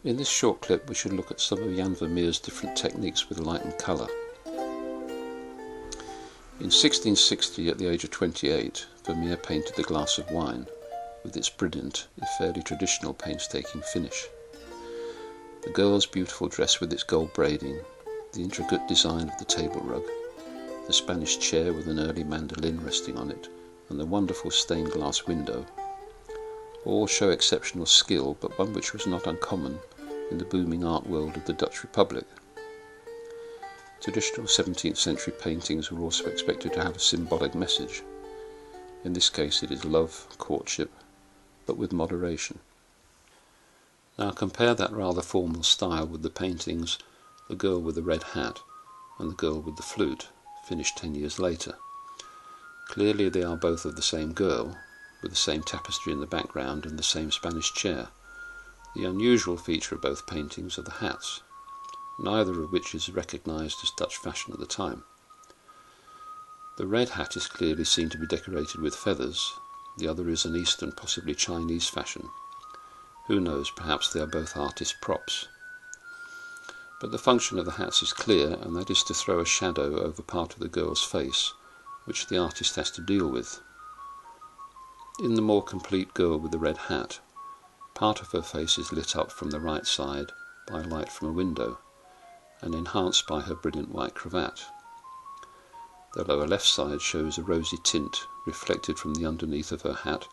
In this short clip we should look at some of Jan Vermeer's different techniques with light and colour. In 1660, at the age of 28, Vermeer painted The Glass of Wine, with its brilliant, if fairly traditional, painstaking finish. The girl's beautiful dress with its gold braiding, the intricate design of the table rug, the Spanish chair with an early mandolin resting on it, and the wonderful stained glass window, all show exceptional skill, but one which was not uncommon in the booming art world of the Dutch Republic. Traditional 17th century paintings were also expected to have a symbolic message. In this case it is love, courtship, but with moderation. Now compare that rather formal style with the paintings The Girl with the Red Hat and The Girl with the Flute, finished 10 years later. Clearly they are both of the same girl, with the same tapestry in the background and the same Spanish chair. The unusual feature of both paintings are the hats, neither of which is recognised as Dutch fashion at the time. The red hat is clearly seen to be decorated with feathers, the other is an Eastern, possibly Chinese fashion. Who knows, perhaps they are both artist props. But the function of the hats is clear, and that is to throw a shadow over part of the girl's face, which the artist has to deal with. In the more complete girl with the red hat, part of her face is lit up from the right side by light from a window, and enhanced by her brilliant white cravat. The lower left side shows a rosy tint reflected from the underneath of her hat,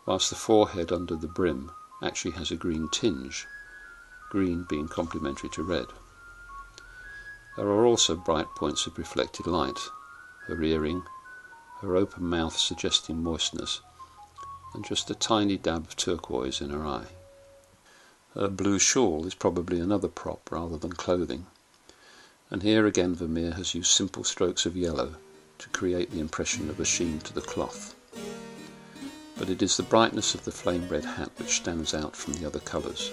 whilst the forehead under the brim actually has a green tinge, green being complementary to red. There are also bright points of reflected light, her earring, her open mouth suggesting moistness, and just a tiny dab of turquoise in her eye. Her blue shawl is probably another prop rather than clothing, and here again Vermeer has used simple strokes of yellow to create the impression of a sheen to the cloth. But it is the brightness of the flame red hat which stands out from the other colours,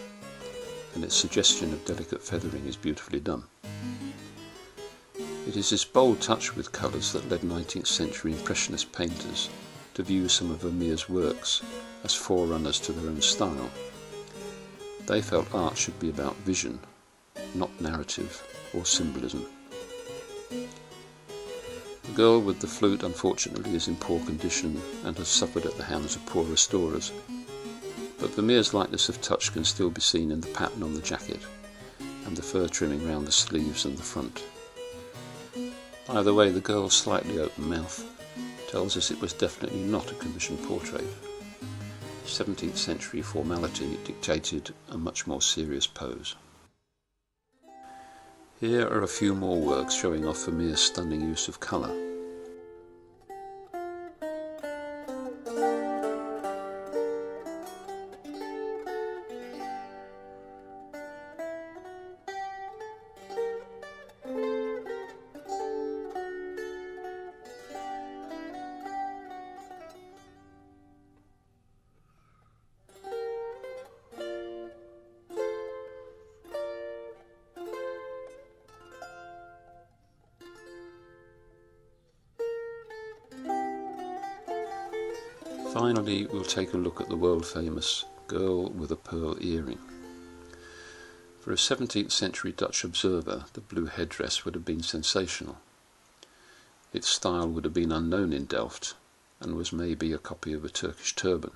and its suggestion of delicate feathering is beautifully done. It is this bold touch with colours that led 19th century Impressionist painters to view some of Vermeer's works as forerunners to their own style. They felt art should be about vision, not narrative or symbolism. The girl with the flute unfortunately is in poor condition and has suffered at the hands of poor restorers, but Vermeer's lightness of touch can still be seen in the pattern on the jacket and the fur trimming round the sleeves and the front. By the way, the girl's slightly open mouth tells us it was definitely not a commissioned portrait. 17th century formality dictated a much more serious pose. Here are a few more works showing off Vermeer's stunning use of colour. Finally, we'll take a look at the world-famous Girl with a Pearl Earring. For a 17th century Dutch observer, the blue headdress would have been sensational. Its style would have been unknown in Delft, and was maybe a copy of a Turkish turban.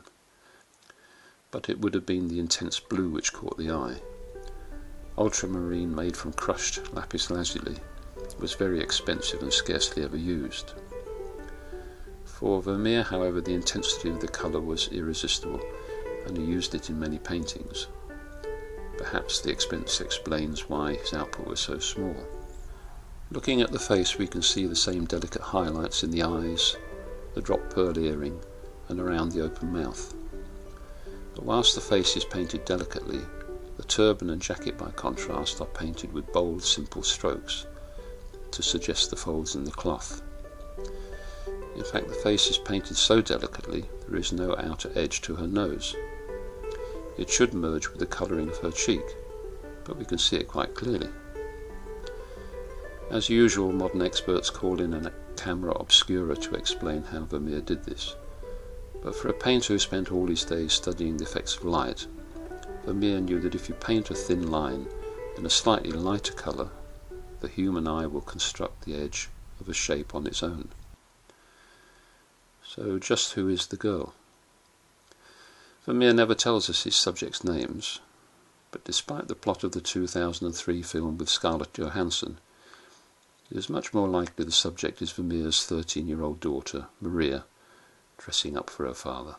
But it would have been the intense blue which caught the eye. Ultramarine made from crushed lapis lazuli was very expensive and scarcely ever used. For Vermeer, however, the intensity of the colour was irresistible, and he used it in many paintings. Perhaps the expense explains why his output was so small. Looking at the face, we can see the same delicate highlights in the eyes, the dropped pearl earring, and around the open mouth. But whilst the face is painted delicately, the turban and jacket by contrast are painted with bold, simple strokes to suggest the folds in the cloth. In fact, the face is painted so delicately there is no outer edge to her nose. It should merge with the colouring of her cheek, but we can see it quite clearly. As usual, modern experts call in a camera obscura to explain how Vermeer did this, but for a painter who spent all his days studying the effects of light, Vermeer knew that if you paint a thin line in a slightly lighter colour, the human eye will construct the edge of a shape on its own. So just who is the girl? Vermeer never tells us his subjects' names, but despite the plot of the 2003 film with Scarlett Johansson, it is much more likely the subject is Vermeer's 13-year-old daughter, Maria, dressing up for her father.